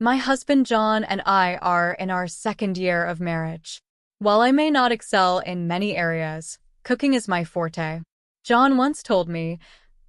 My husband John and I are in our second year of marriage. While I may not excel in many areas, cooking is my forte. John once told me,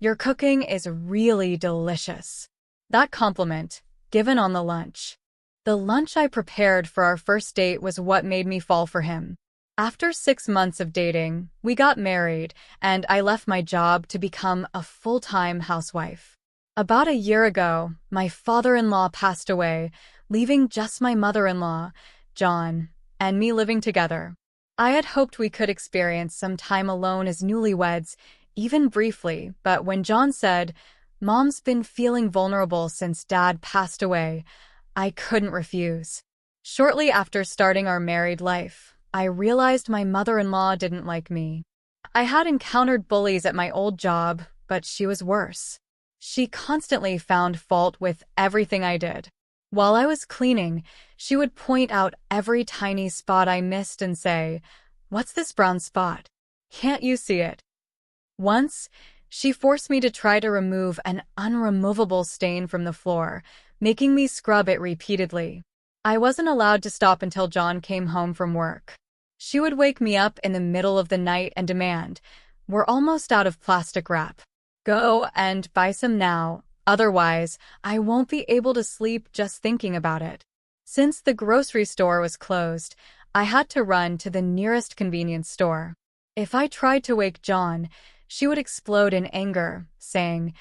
"Your cooking is really delicious." That compliment, given on the lunch. The lunch I prepared for our first date was what made me fall for him. After 6 months of dating, we got married, and I left my job to become a full-time housewife. About a year ago, my father-in-law passed away, leaving just my mother-in-law, John, and me living together. I had hoped we could experience some time alone as newlyweds, even briefly, but when John said, "Mom's been feeling vulnerable since Dad passed away," I couldn't refuse. Shortly after starting our married life, I realized my mother-in-law didn't like me. I had encountered bullies at my old job, but she was worse. She constantly found fault with everything I did. While I was cleaning, she would point out every tiny spot I missed and say, "What's this brown spot? Can't you see it?" Once, she forced me to try to remove an unremovable stain from the floor, making me scrub it repeatedly. I wasn't allowed to stop until John came home from work. She would wake me up in the middle of the night and demand, "We're almost out of plastic wrap. Go and buy some now, otherwise I won't be able to sleep just thinking about it." Since the grocery store was closed, I had to run to the nearest convenience store. If I tried to wake John, she would explode in anger, saying,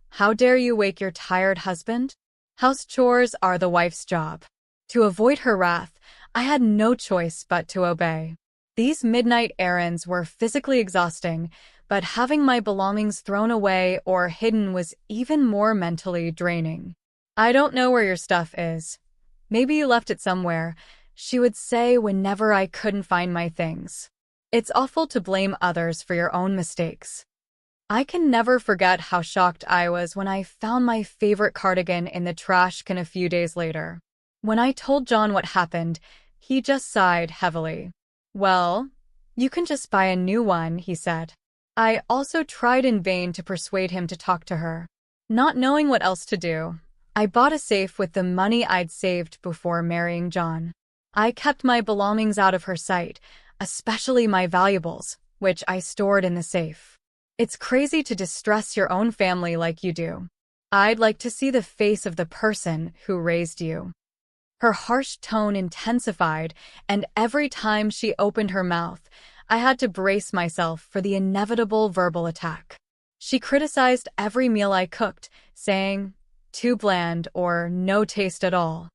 "How dare you wake your tired husband? House chores are the wife's job." To avoid her wrath, I had no choice but to obey. These midnight errands were physically exhausting, but having my belongings thrown away or hidden was even more mentally draining. "I don't know where your stuff is. Maybe you left it somewhere," she would say whenever I couldn't find my things. It's awful to blame others for your own mistakes. I can never forget how shocked I was when I found my favorite cardigan in the trash can a few days later. When I told John what happened, he just sighed heavily. "Well, you can just buy a new one," he said. I also tried in vain to persuade him to talk to her. Not knowing what else to do, I bought a safe with the money I'd saved before marrying John. I kept my belongings out of her sight, especially my valuables, which I stored in the safe. It's crazy to distress your own family like you do. I'd like to see the face of the person who raised you. Her harsh tone intensified, and every time she opened her mouth, I had to brace myself for the inevitable verbal attack. She criticized every meal I cooked, saying, "Too bland" or "no taste at all."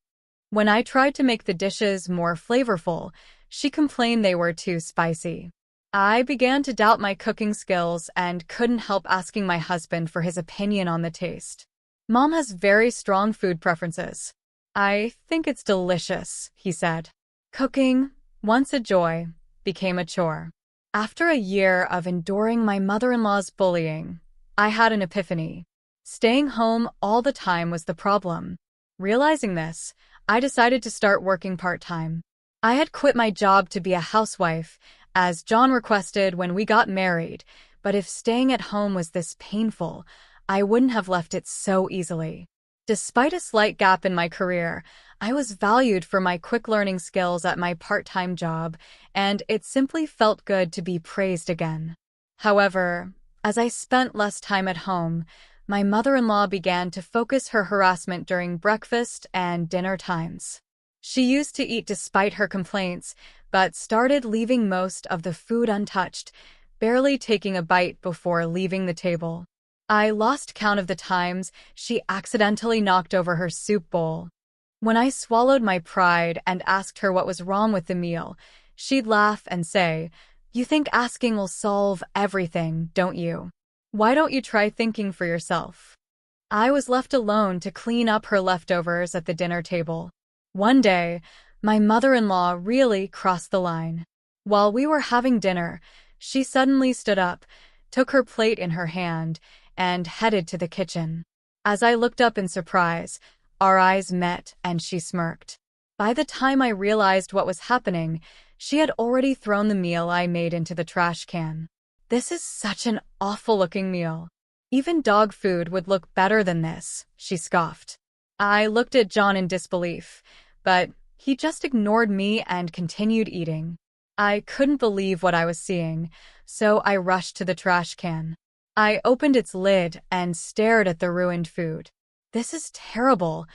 When I tried to make the dishes more flavorful, she complained they were too spicy. I began to doubt my cooking skills and couldn't help asking my husband for his opinion on the taste. "Mom has very strong food preferences. I think it's delicious," he said. Cooking, once a joy, became a chore. After a year of enduring my mother-in-law's bullying, I had an epiphany. Staying home all the time was the problem. Realizing this, I decided to start working part-time. I had quit my job to be a housewife, as John requested when we got married, but if staying at home was this painful, I wouldn't have left it so easily. Despite a slight gap in my career, I was valued for my quick learning skills at my part-time job, and it simply felt good to be praised again. However, as I spent less time at home, my mother-in-law began to focus her harassment during breakfast and dinner times. She used to eat despite her complaints, but started leaving most of the food untouched, barely taking a bite before leaving the table. I lost count of the times she accidentally knocked over her soup bowl. When I swallowed my pride and asked her what was wrong with the meal, she'd laugh and say, "You think asking will solve everything, don't you? Why don't you try thinking for yourself?" I was left alone to clean up her leftovers at the dinner table. One day, my mother-in-law really crossed the line. While we were having dinner, she suddenly stood up, took her plate in her hand, and headed to the kitchen. As I looked up in surprise, our eyes met and she smirked. By the time I realized what was happening, she had already thrown the meal I made into the trash can. "This is such an awful-looking meal. Even dog food would look better than this," she scoffed. I looked at John in disbelief, but he just ignored me and continued eating. I couldn't believe what I was seeing, so I rushed to the trash can. I opened its lid and stared at the ruined food. This is terrible.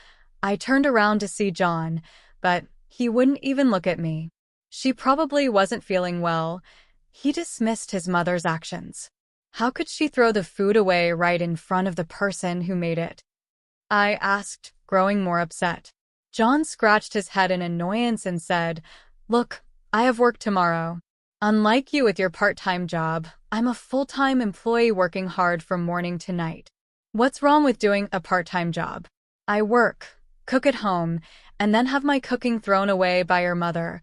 I turned around to see John, but he wouldn't even look at me. She probably wasn't feeling well. He dismissed his mother's actions. How could she throw the food away right in front of the person who made it? I asked, growing more upset. John scratched his head in annoyance and said, "Look, I have work tomorrow. Unlike you with your part-time job, I'm a full-time employee working hard from morning to night. What's wrong with doing a part-time job? I work, cook at home, and then have my cooking thrown away by your mother."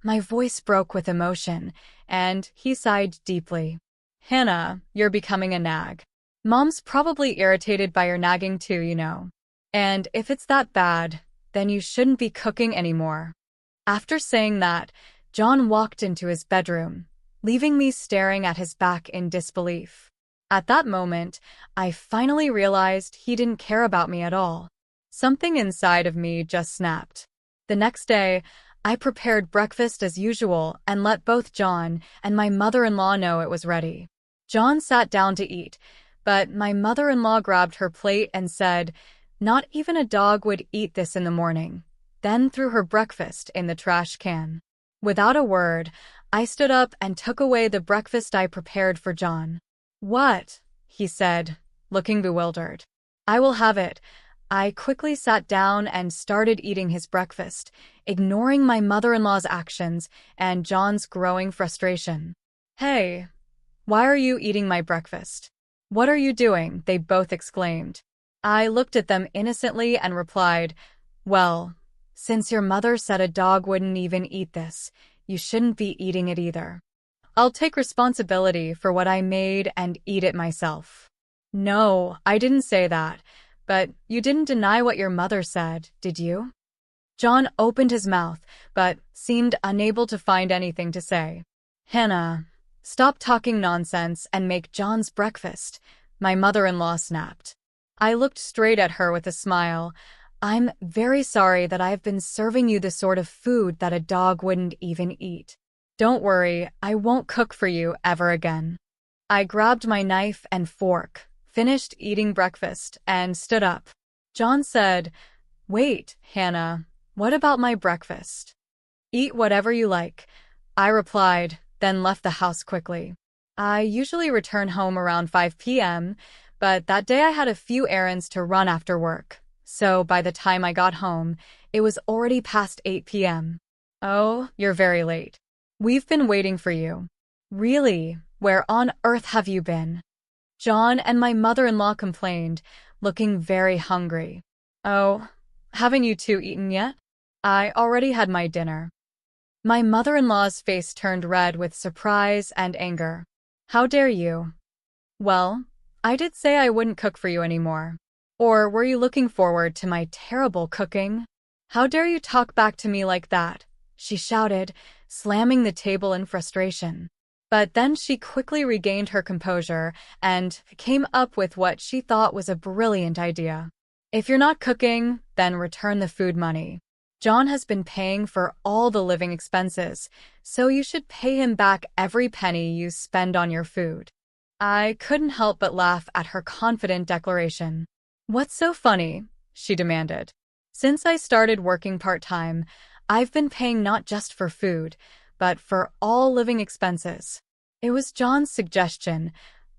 My voice broke with emotion, and he sighed deeply. "Hannah, you're becoming a nag. Mom's probably irritated by your nagging too, you know. And if it's that bad, then you shouldn't be cooking anymore." After saying that, John walked into his bedroom, leaving me staring at his back in disbelief. At that moment, I finally realized he didn't care about me at all. Something inside of me just snapped. The next day, I prepared breakfast as usual and let both John and my mother-in-law know it was ready. John sat down to eat, but my mother-in-law grabbed her plate and said, "Not even a dog would eat this in the morning," then threw her breakfast in the trash can. Without a word, I stood up and took away the breakfast I prepared for John. "What?" he said, looking bewildered. "I will have it." I quickly sat down and started eating his breakfast, ignoring my mother-in-law's actions and John's growing frustration. "Hey, why are you eating my breakfast? What are you doing?" they both exclaimed. I looked at them innocently and replied, "Well, since your mother said a dog wouldn't even eat this, you shouldn't be eating it either. I'll take responsibility for what I made and eat it myself." "No, I didn't say that. But you didn't deny what your mother said, did you?" John opened his mouth, but seemed unable to find anything to say. "Hannah, stop talking nonsense and make John's breakfast," my mother-in-law snapped. I looked straight at her with a smile. "I'm very sorry that I've been serving you the sort of food that a dog wouldn't even eat. Don't worry, I won't cook for you ever again." I grabbed my knife and fork, finished eating breakfast, and stood up. John said, "Wait, Hannah, what about my breakfast?" "Eat whatever you like," I replied, then left the house quickly. I usually return home around 5 p.m., but that day I had a few errands to run after work, so by the time I got home, it was already past 8 p.m. "Oh, you're very late. We've been waiting for you." "Really? Where on earth have you been?" John and my mother-in-law complained, looking very hungry. "Oh, haven't you two eaten yet?" "I already had my dinner." My mother-in-law's face turned red with surprise and anger. "How dare you?" "Well, I did say I wouldn't cook for you anymore. Or were you looking forward to my terrible cooking? How dare you talk back to me like that?" she shouted, slamming the table in frustration. But then she quickly regained her composure and came up with what she thought was a brilliant idea. "If you're not cooking, then return the food money. John has been paying for all the living expenses, so you should pay him back every penny you spend on your food." I couldn't help but laugh at her confident declaration. "What's so funny?" she demanded. "Since I started working part-time, I've been paying not just for food, but for all living expenses." It was John's suggestion.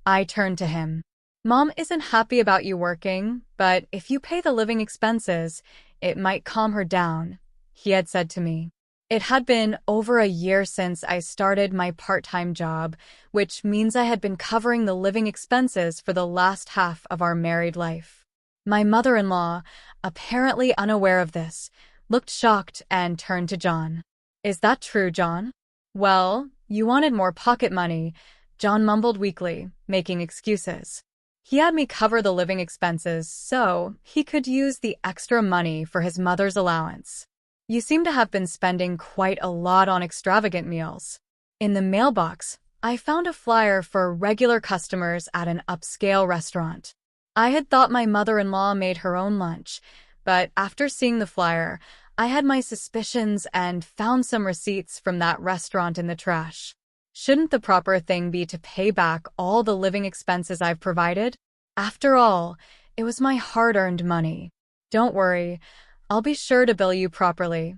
I turned to him. "Mom isn't happy about you working, but if you pay the living expenses, it might calm her down," he had said to me. It had been over a year since I started my part-time job, which means I had been covering the living expenses for the last half of our married life. My mother-in-law, apparently unaware of this, looked shocked and turned to John. "Is that true, John?" "Well, you wanted more pocket money," John mumbled weakly, making excuses. "He had me cover the living expenses so he could use the extra money for his mother's allowance. You seem to have been spending quite a lot on extravagant meals." In the mailbox, I found a flyer for regular customers at an upscale restaurant. I had thought my mother-in-law made her own lunch, but after seeing the flyer, I had my suspicions and found some receipts from that restaurant in the trash. Shouldn't the proper thing be to pay back all the living expenses I've provided? After all, it was my hard-earned money. Don't worry, I'll be sure to bill you properly,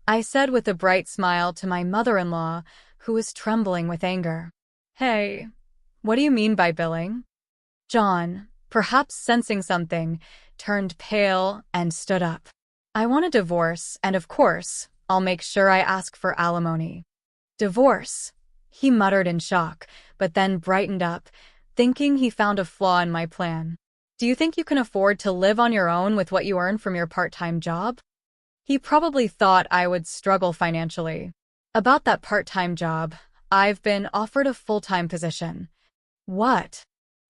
I said with a bright smile to my mother-in-law, who was trembling with anger. Hey, what do you mean by billing? John, perhaps sensing something, turned pale and stood up. I want a divorce, and of course, I'll make sure I ask for alimony. Divorce? He muttered in shock, but then brightened up, thinking he found a flaw in my plan. Do you think you can afford to live on your own with what you earn from your part-time job? He probably thought I would struggle financially. About that part-time job, I've been offered a full-time position. What?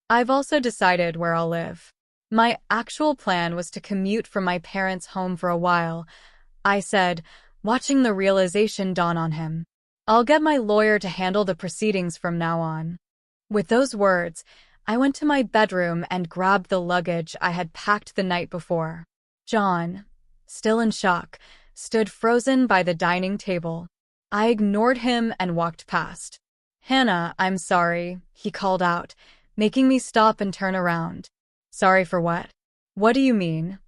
I've also decided where I'll live. My actual plan was to commute from my parents' home for a while, I said, watching the realization dawn on him. I'll get my lawyer to handle the proceedings from now on. With those words, I went to my bedroom and grabbed the luggage I had packed the night before. John, still in shock, stood frozen by the dining table. I ignored him and walked past. Hannah, I'm sorry, he called out, making me stop and turn around. Sorry for what? What do you mean?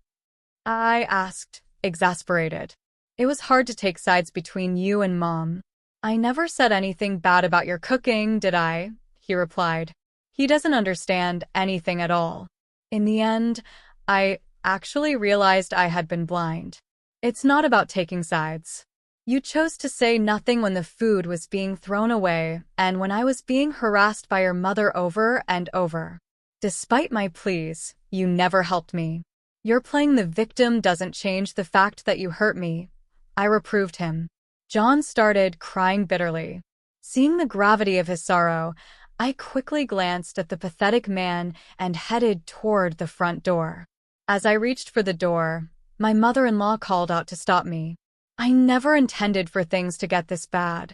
I asked, exasperated. It was hard to take sides between you and Mom. I never said anything bad about your cooking, did I? He replied. He doesn't understand anything at all. In the end, I actually realized I had been blind. It's not about taking sides. You chose to say nothing when the food was being thrown away and when I was being harassed by your mother over and over. Despite my pleas, you never helped me. Your playing the victim doesn't change the fact that you hurt me, I reproved him. John started crying bitterly. Seeing the gravity of his sorrow, I quickly glanced at the pathetic man and headed toward the front door. As I reached for the door, my mother-in-law called out to stop me. I never intended for things to get this bad.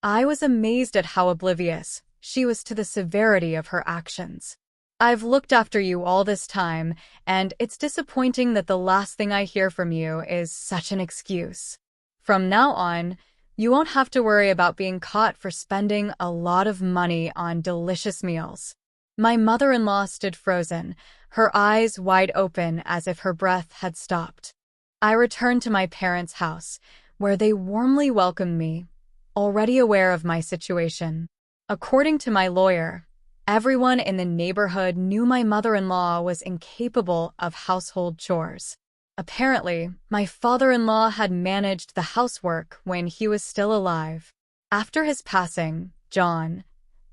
I was amazed at how oblivious she was to the severity of her actions. I've looked after you all this time, and it's disappointing that the last thing I hear from you is such an excuse. From now on, you won't have to worry about being caught for spending a lot of money on delicious meals. My mother-in-law stood frozen, her eyes wide open as if her breath had stopped. I returned to my parents' house, where they warmly welcomed me, already aware of my situation. According to my lawyer, everyone in the neighborhood knew my mother-in-law was incapable of household chores. Apparently, my father-in-law had managed the housework when he was still alive. After his passing, John,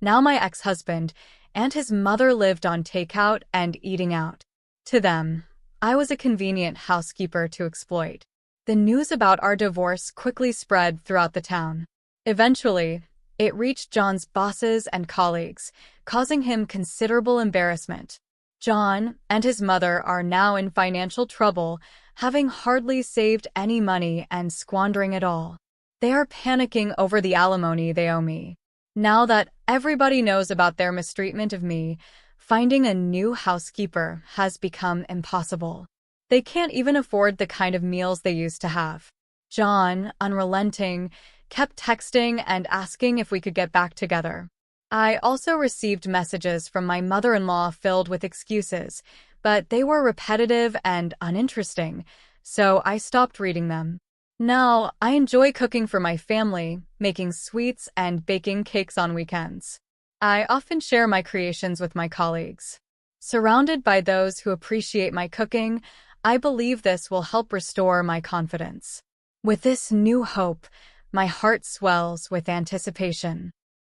now my ex-husband, and his mother lived on takeout and eating out. To them, I was a convenient housekeeper to exploit. The news about our divorce quickly spread throughout the town. Eventually, it reached John's bosses and colleagues, causing him considerable embarrassment. John and his mother are now in financial trouble, having hardly saved any money and squandering it all. They are panicking over the alimony they owe me. Now that everybody knows about their mistreatment of me, finding a new housekeeper has become impossible. They can't even afford the kind of meals they used to have. John, unrelenting, kept texting and asking if we could get back together. I also received messages from my mother-in-law filled with excuses, but they were repetitive and uninteresting, so I stopped reading them. Now, I enjoy cooking for my family, making sweets and baking cakes on weekends. I often share my creations with my colleagues. Surrounded by those who appreciate my cooking, I believe this will help restore my confidence. With this new hope, my heart swells with anticipation.